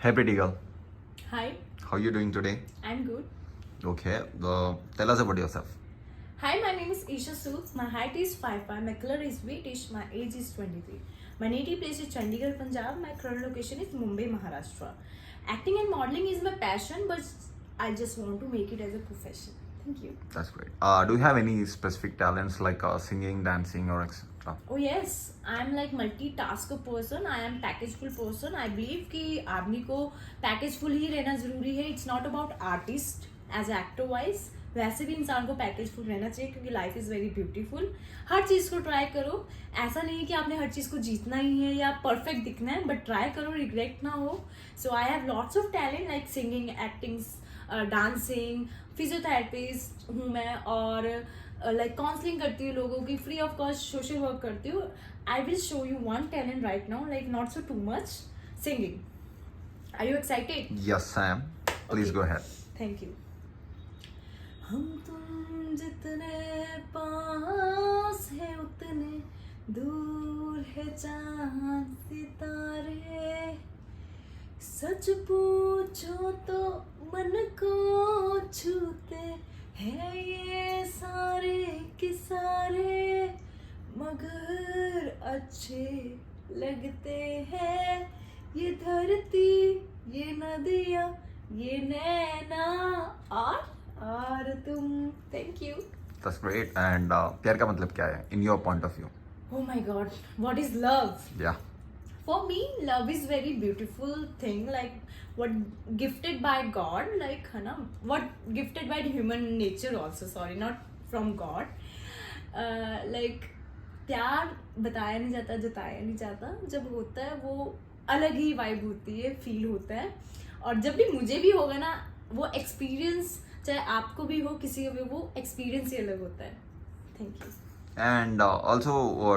Hey, pretty girl. Hi, How you doing today? I'm good. Okay. Tell us about yourself. Hi, my name is Isha Sood. My height is 5'5", my color is British, my age is 23. My native place is Chandigarh, Punjab. My current location is Mumbai, Maharashtra. Acting and modeling is my passion, but I just want to make it as a profession. Thank you. That's great. Do you have any specific talents like singing, dancing, or etc.? Oh yes, I'm like multitasker person. I am packageful person. I believe कि आदमी को packageful ही रहना जरूरी है. It's not about artist as actor wise. वैसे भी इंसान को पैकेजफुल रहना चाहिए क्योंकि लाइफ इज वेरी ब्यूटीफुल. हर चीज़ को ट्राई करो. ऐसा नहीं है कि आपने हर चीज़ को जीतना ही है या परफेक्ट दिखना है, बट ट्राई करो, रिग्रेट ना हो. So I have lots of talent like singing, acting, dancing, physiotherapist हूँ मैं, और लाइक काउंसलिंग करती हूँ लोगों की, free of cost social work करती हूँ. I will show you one talent right now, like not so too much. Singing. Are you excited? Yes, I am. Please go ahead. Thank you. हम तुम जितने पास है उतने दूर है चांद सितारे. सच पूछो तो मन को छूते हैं ये सारे के सारे, मगर अच्छे लगते हैं ये धरती, ये नदियाँ, ये नैना और तुम. Thank you. That's great. And प्यार का मतलब क्या है in your point of view? Oh my god, what is love? Yeah. For me, love is very beautiful thing, like what gifted by God, like है ना, what gifted by human nature also, sorry, not from God. Like प्यार बताया नहीं जाता, जताया नहीं जाता. जब होता है वो अलग ही वाइब होती है, फील होता है. और जब भी मुझे भी होगा ना वो एक्सपीरियंस, चाहे आपको भी हो किसी को भी, वो एक्सपीरियंस ही अलग होता है. Thank you. And also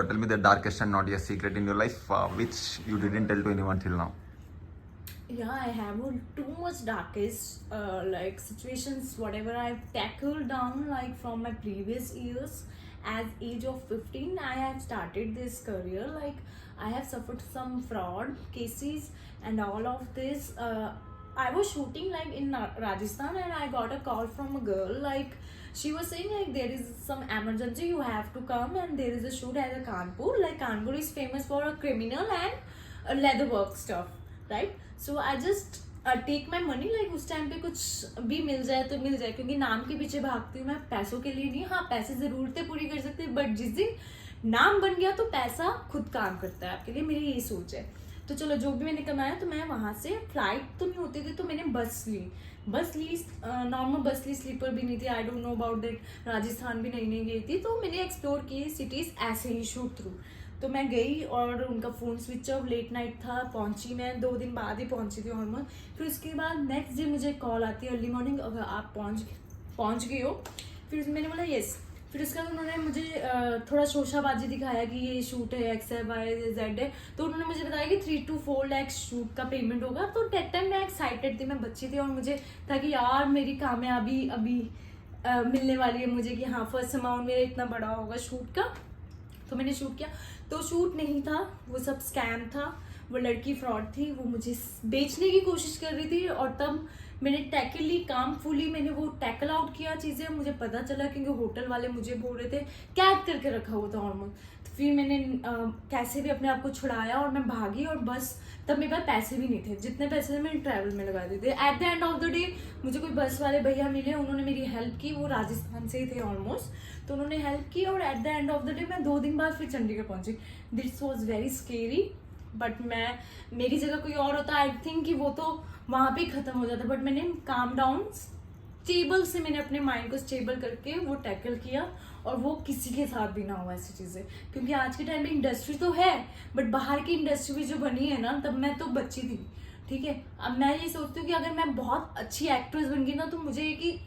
tell me the darkest and naughtiest secret in your life which you didn't tell to anyone till now. Yeah, I have too much darkest like situations, whatever I've tackled down, like from my previous years. At age of 15, I have started this career. Like I have suffered some fraud cases and all of this. I was shooting like in Rajasthan, and I got a call from a girl. Like she was saying like there is some emergency, you have to come, and there is a shoot at the Kanpur. Like Kanpur is famous for a criminal and leather work stuff, right? So I just take my money, like उस time पे कुछ भी मिल जाए तो मिल जाए, क्योंकि नाम के पीछे भागती हूँ मैं, पैसों के लिए नहीं. हाँ, पैसे ज़रूरतें पूरी कर सकते हैं, बट जिस दिन नाम बन गया तो पैसा खुद काम करता है आपके लिए. मेरी यही सोच है. तो चलो, जो भी मैंने कमाया तो मैं वहाँ से, फ्लाइट तो नहीं होती थी तो मैंने बस ली. नॉर्मल बस ली, स्लीपर भी नहीं थी. I don't know about that. Rajasthan भी नहीं गई थी, तो मैंने एक्सप्लोर की सिटीज़ ऐसे ही शूट थ्रू. तो मैं गई और उनका phone switch off, late night था. पहुंची मैं 2 दिन बाद ही पहुंची थी ऑलमोस्ट. फिर उसके बाद नेक्स्ट डे मुझे कॉल आती है अर्ली मॉर्निंग, अगर आप पहुंच गए हो. फिर मैंने बोला येस. फिर उसके बाद उन्होंने मुझे थोड़ा शोशाबाजी दिखाया कि ये शूट है, एक्स है, वाई जेड है. तो उन्होंने मुझे बताया कि 3 to 4 लाख शूट का पेमेंट होगा. तो दैट टाइम मैं एक्साइटेड थी, मैं बच्ची थी, और मुझे था कि यार मेरी कामयाबी अभी मिलने वाली है मुझे, कि हाँ फर्स्ट अमाउंट मेरा इतना बड़ा होगा शूट का. तो मैंने शूट किया. तो शूट नहीं था, वो सब स्कैम था. वो लड़की फ्रॉड थी, वो मुझे बेचने की कोशिश कर रही थी. और तब मैंने टैकली कामफुली मैंने वो टैकल आउट किया चीज़ें. मुझे पता चला क्योंकि होटल वाले मुझे बोल रहे थे, कैद करके रखा हुआ था ऑलमोस्ट. तो फिर मैंने कैसे भी अपने आप को छुड़ाया और मैं भागी. और बस तब मेरे पास पैसे भी नहीं थे, जितने पैसे थे मैंने ट्रैवल में लगा दिए थे. Eight the end of the day मुझे कोई बस वाले भैया मिले, उन्होंने मेरी हेल्प की. वो राजस्थान से ही थे ऑलमोस्ट, तो उन्होंने हेल्प की. और eight the end of the day मैं 2 दिन बाद फिर चंडीगढ़ पहुंची. This was very scary, but मेरी जगह कोई और होता, आई थिंक कि वो तो वहाँ पे ख़त्म हो जाता. बट मैंने काम डाउन, स्टेबल से मैंने अपने माइंड को स्टेबल करके वो टैकल किया. और वो किसी के साथ भी ना हुआ ऐसी चीज़ें, क्योंकि आज के टाइम पे इंडस्ट्री तो है, बट बाहर की इंडस्ट्री भी जो बनी है ना, तब मैं तो बच्ची थी. ठीक है, अब मैं ये सोचती हूँ कि अगर मैं बहुत अच्छी एक्ट्रेस बन गई ना, तो मुझे ये कि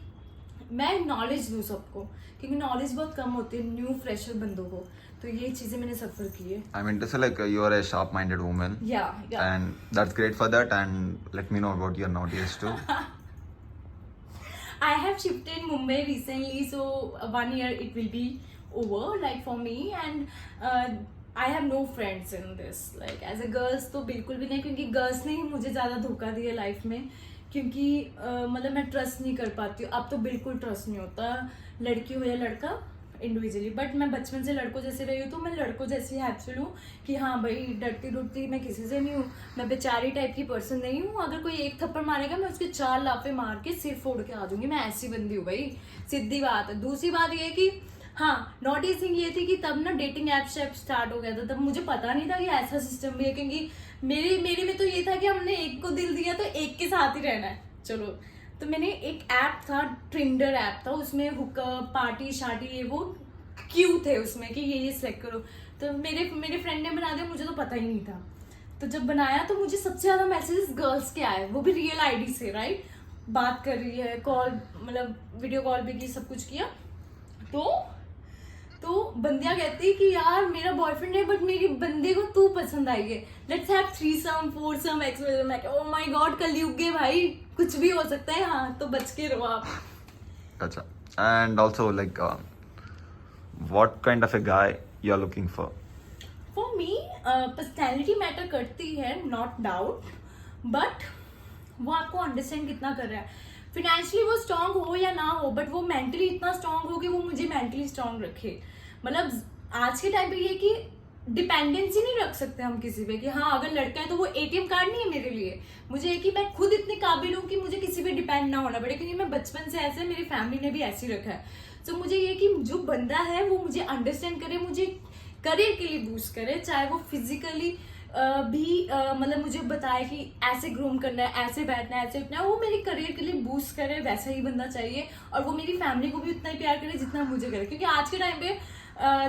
मैं नॉलेज दूँ सबको, क्योंकि नॉलेज बहुत कम होती है न्यू फ्रेशर बंदों को. तो ये चीज़ें मैंने सफ़र की है. I mean to say like you are a sharp-minded woman. Yeah. And that's great for that. And let me know about your naughtiest too. I have shifted Mumbai recently, so 1 year it will be over, like for me. And I have no friends in this like age a girls तो बिल्कुल भी नहीं, क्योंकि girls ने ही मुझे ज़्यादा धोखा दिया लाइफ में, क्योंकि मतलब मैं ट्रस्ट नहीं कर पाती हूँ। अब तो बिल्कुल ट्रस्ट नहीं होता, लड़की हो या लड़का इंडिविजुअली। बट मैं बचपन से लड़कों जैसे रही हूँ, तो मैं लड़कों जैसी हैप्चुअल हूँ कि हाँ भाई डरती डुरती मैं किसी से नहीं हूँ, मैं बेचारी टाइप की पर्सन नहीं हूँ। अगर कोई एक थप्पड़ मारेगा मैं उसके 4 लाफे मार के सिर फोड़ के आ जाऊंगी, मैं ऐसी बंदी हूँ भाई, सीधी बात है। दूसरी बात ये है कि हाँ नॉटी थिंग ये थी कि तब ना डेटिंग ऐप शैप स्टार्ट हो गया था, तब मुझे पता नहीं था कि ऐसा सिस्टम भी है, क्योंकि मेरे में तो ये था कि हमने एक को दिल दिया तो एक के साथ ही रहना है चलो। तो मैंने एक ऐप था, ट्रिंडर ऐप था, उसमें हुकअप पार्टी शार्टी ये वो क्यू थे उसमें कि ये सिलेक्ट करो। तो मेरे फ्रेंड ने बना दिया, मुझे तो पता ही नहीं था। तो जब बनाया तो मुझे सबसे ज्यादा मैसेजेस गर्ल्स के आए, वो भी रियल आईडी से, राइट, बात कर रही है, कॉल मतलब वीडियो कॉल भी की, सब कुछ किया। तो बंदियां कहती कि यार मेरा बॉयफ्रेंड है बट मेरी बंदे को तू पसंद आई है, let's have threesome foursome experiment. मैं ओह माय गॉड कलयुग है भाई, कुछ भी हो सकता है, हाँ तो बच के रहो आप। अच्छा, and also like what kind of a guy you are looking for? For me personality matter करती है, नॉट डाउट, बट वो आपको अंडरस्टैंड कितना कर रहा है। फिनेंशियली वो स्ट्रांग हो या ना हो, बट वो मेंटली इतना स्ट्रांग हो कि वो मुझे मेंटली स्ट्रांग रखे। मतलब आज के टाइम पे ये कि डिपेंडेंसी नहीं रख सकते हम किसी पे कि हाँ अगर लड़का है तो वो एटीएम कार्ड नहीं है मेरे लिए। मुझे है कि मैं खुद इतनी काबिल हूँ कि मुझे किसी पे डिपेंड ना होना पड़े, क्योंकि मैं बचपन से ऐसे, मेरी फैमिली ने भी ऐसे ही रखा है। तो मुझे ये कि जो बंदा है वो मुझे अंडरस्टैंड करे, मुझे करियर के लिए बूस्ट करे, चाहे वो फिजिकली भी मतलब मुझे बताए कि ऐसे ग्रूम करना है, ऐसे बैठना है, ऐसे उठना है, वो मेरे करियर के लिए बूस्ट करे, वैसा ही बंदा चाहिए। और वो मेरी फैमिली को भी उतना ही प्यार करे जितना मुझे करे, क्योंकि आज के टाइम पे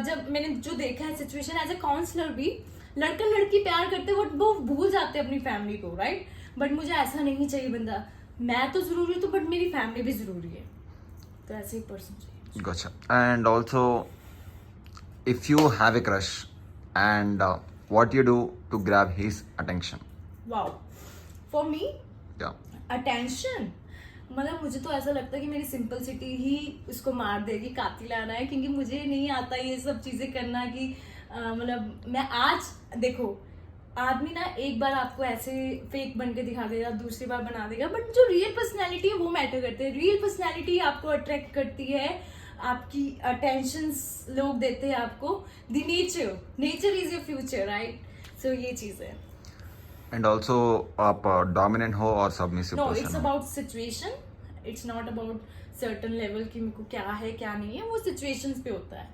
जब मैंने जो देखा है सिचुएशन एज ए काउंसलर भी, लड़का लड़की प्यार करते वो भूल जाते हैं अपनी फैमिली को, राइट। बट मुझे ऐसा नहीं चाहिए बंदा, मैं तो जरूरी हूँ तो बट मेरी फैमिली भी जरूरी है, तो ऐसे ही पर्सन चाहिए। Gotcha. And also, if you have a crush, and what you do to grab his attention? Wow, for me Yeah. Attention, मतलब मुझे तो ऐसा लगता है कि मेरी सिंपलिसिटी ही उसको मार देगी, कातिलाना है, क्योंकि मुझे नहीं आता ये सब चीजें करना कि मतलब मैं आज देखो, आदमी ना एक बार आपको ऐसे फेक बन के दिखा देगा, दूसरी बार बना देगा, बट जो रियल पर्सनैलिटी है वो मैटर करते हैं। रियल पर्सनैलिटी आपको अट्रैक्ट करती है, आपकी अटेंशन लोग देते हैं आपको। The nature is your future, right. So ये चीज है। And also, आप dominant हो और submissive नो, person इट्स हो. About situation, it's not about certain level कि मेरे को क्या है क्या नहीं है, वो सिचुएशंस पे होता है।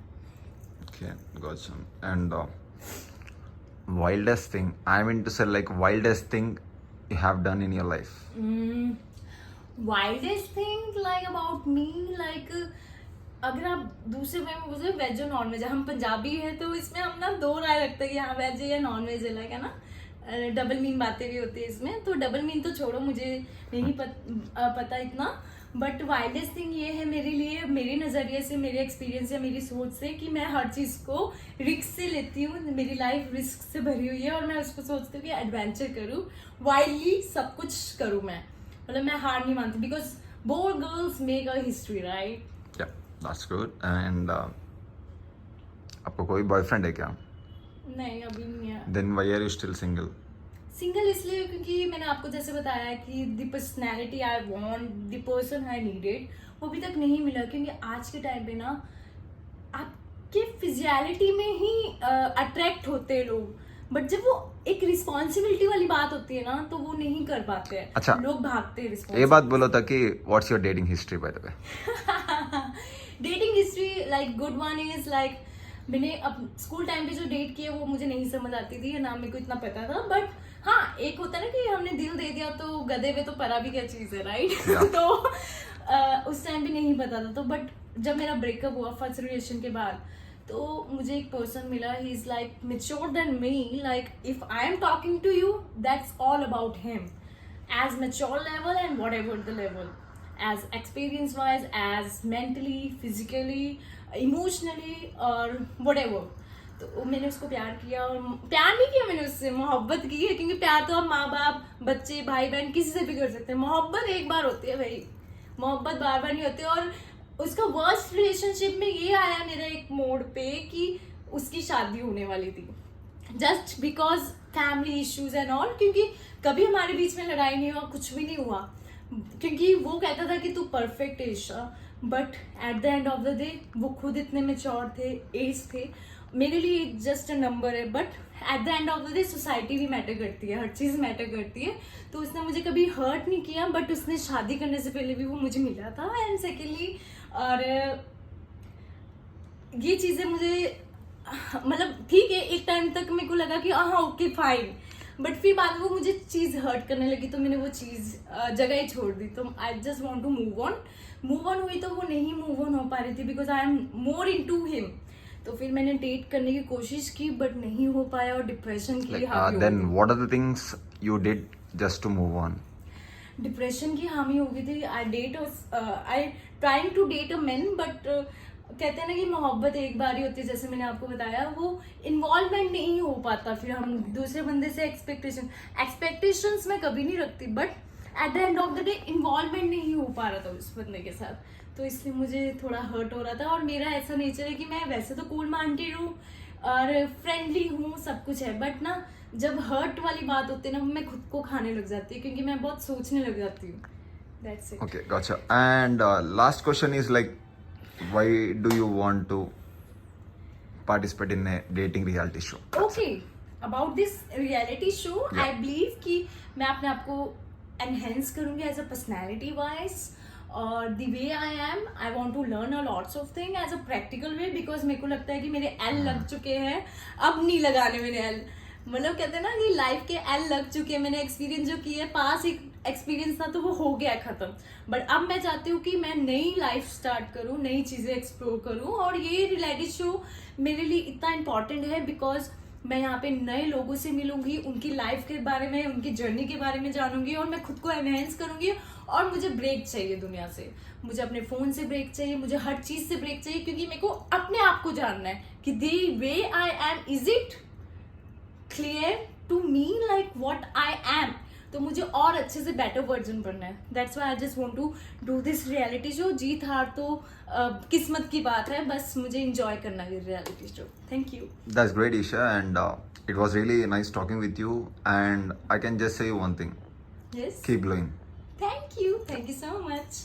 Okay, gotcha. And wildest thing, I mean to say like wildest thing you have done in your life. Wildest thing like about me, like अगर आप दूसरे में मुझे वेज और नॉन वेज, हम पंजाबी है तो इसमें हम ना दो राय रखते हैं कि हाँ वेज है या नॉन वेज है, लाइक है ना, डबल मीन बातें भी होती है इसमें। तो डबल मीन तो छोड़ो, मुझे नहीं पता इतना। बट वाइल्डेस्ट थिंग ये है मेरे लिए, मेरे नज़रिए से, मेरे एक्सपीरियंस या मेरी सोच से, कि मैं हर चीज़ को रिस्क से लेती हूँ। मेरी लाइफ रिस्क से भरी हुई है और मैं उसको सोचती हूँ कि एडवेंचर करूँ, वाइल्डली सब कुछ करूँ मैं, मतलब मैं हार नहीं मानती, because bold girls make a history, right. Yeah, that's good. And आपको कोई बॉयफ्रेंड है क्या? नहीं अभी नहीं है। Then why are you still single? Single इसलिए क्योंकि मैंने आपको जैसे बताया कि the personality I want, the person I needed, वो अभी तक नहीं मिला। क्योंकि आज के टाइम पे ना आपके फिजियलिटी में ही अट्रैक्ट होते हैं लोग, बट जब वो एक रिस्पॉन्सिबिलिटी वाली बात होती है ना तो वो नहीं कर पाते हैं। अच्छा, लोग भागते हैं ये रिस्पॉन्सिबिलिटी। बात बोलो था कि what's your dating history by the way? Dating history like good one is like, मैंने अब स्कूल टाइम पे जो डेट किए वो मुझे नहीं समझ आती थी, ना मेरे को इतना पता था। बट हाँ एक होता है ना कि हमने दिल दे दिया तो गधे पे तो परा भी क्या चीज है, राइट। Yeah. तो उस टाइम भी नहीं पता था। तो बट जब मेरा ब्रेकअप हुआ फर्स्ट रिलेशन के बाद, तो मुझे एक पर्सन मिला, he is like mature than me, like if I am talking to you that's all about him, as mature level and whatever the level, as experience wise, as mentally, physically, emotionally or whatever। तो मैंने उसको प्यार किया, और प्यार नहीं किया मैंने उससे, मोहब्बत की है, क्योंकि प्यार तो आप माँ बाप, बच्चे, भाई बहन किसी से भी कर सकते हैं। मोहब्बत एक बार होती है भाई, मोहब्बत बार बार नहीं होती। और उसका वर्स्ट रिलेशनशिप में ये आया मेरा एक मोड़ पे कि उसकी शादी होने वाली थी। Just because family issues and all, क्योंकि कभी हमारे बीच में लड़ाई नहीं हुआ, कुछ भी नहीं हुआ, क्योंकि वो कहता था कि तू परफेक्ट है Isha, but at the end of the day वो खुद इतने मेच्योर थे, एज थे, मेरे लिए जस्ट अ नंबर है, but at the end of the day society भी मैटर करती है, हर चीज़ मैटर करती है। तो उसने मुझे कभी हर्ट नहीं किया, बट उसने शादी करने से पहले भी वो मुझे मिला था, एंड सेकेंडली और ये चीज़ें मुझे मतलब ठीक है, एक टाइम तक मेरे को लगा कि हाँ ओके फाइन, बट फिर बाद में वो मुझे चीज़ हर्ट करने लगी, तो मैंने वो चीज़ जगह ही छोड़ दी। तो I just want to move on हुई, तो वो नहीं मूव ऑन हो पा रही थी because I am more into him. तो फिर मैंने डेट करने की कोशिश की, बट नहीं हो पाया, और डिप्रेशन की Like, हावी हो then गई। what are the things you did just to move on? Depression की हामी हो गई थी। I trying to date a man, but कहते हैं ना कि मोहब्बत एक बार ही होती है, जैसे मैंने आपको बताया, वो इन्वॉल्वमेंट नहीं हो पाता। फिर हम दूसरे बंदे से एक्सपेक्टेशंस मैं कभी नहीं रखती, but at the end of the day involvement नहीं हो पा रहा था उस बंदे के साथ, तो इसलिए मुझे थोड़ा हर्ट हो रहा था। और मेरा ऐसा नेचर है कि मैं वैसे तो कूल माइंडेड हूँ और फ्रेंडली हूँ, सब कुछ है, बट ना जब हर्ट वाली बात होती है ना, मैं खुद को खाने लग जाती हूँ, क्योंकि मैं बहुत सोचने लग जाती हूँ। That's it. Okay, gotcha. And last question is like, why do you want to participate in a dating reality show? Okay, about this reality show, Yeah. I believe कि मैं अपने आप को एनहेंस करूंगी एज अ पर्सनैलिटी वाइज, और the way I am, I want to learn a lots of thing as a practical way, because मेरे को लगता है कि मेरे एल लग चुके हैं, अब नहीं लगाने मेरे एल। मतलब कहते हैं ना कि लाइफ के एल लग चुके हैं, मैंने एक्सपीरियंस जो किए, पास एक एक्सपीरियंस था तो वो हो गया खत्म, बट अब मैं चाहती हूँ कि मैं नई लाइफ स्टार्ट करूँ, नई चीज़ें एक्सप्लोर करूँ, और ये रियलिटी शो मेरे लिए इतना इम्पॉर्टेंट है बिकॉज मैं यहाँ पे नए लोगों से मिलूंगी, उनकी लाइफ के बारे में, उनकी जर्नी के बारे में जानूंगी, और मैं खुद को एनहेंस करूंगी। और मुझे ब्रेक चाहिए दुनिया से, मुझे अपने फोन से ब्रेक चाहिए, मुझे हर चीज से ब्रेक चाहिए, क्योंकि मेरे को अपने आप को जानना है कि the way I am, is it clear to me like what I am. तो मुझे और अच्छे से बेटर वर्जन बनना है, that's why I just want to do this reality show. जीत हार तो किस्मत की बात है, बस मुझे इंजॉय करना है reality show. Thank you. That's great, Isha, and it was really nice talking with you. And I can just say one thing: yes, keep glowing. Thank you so much.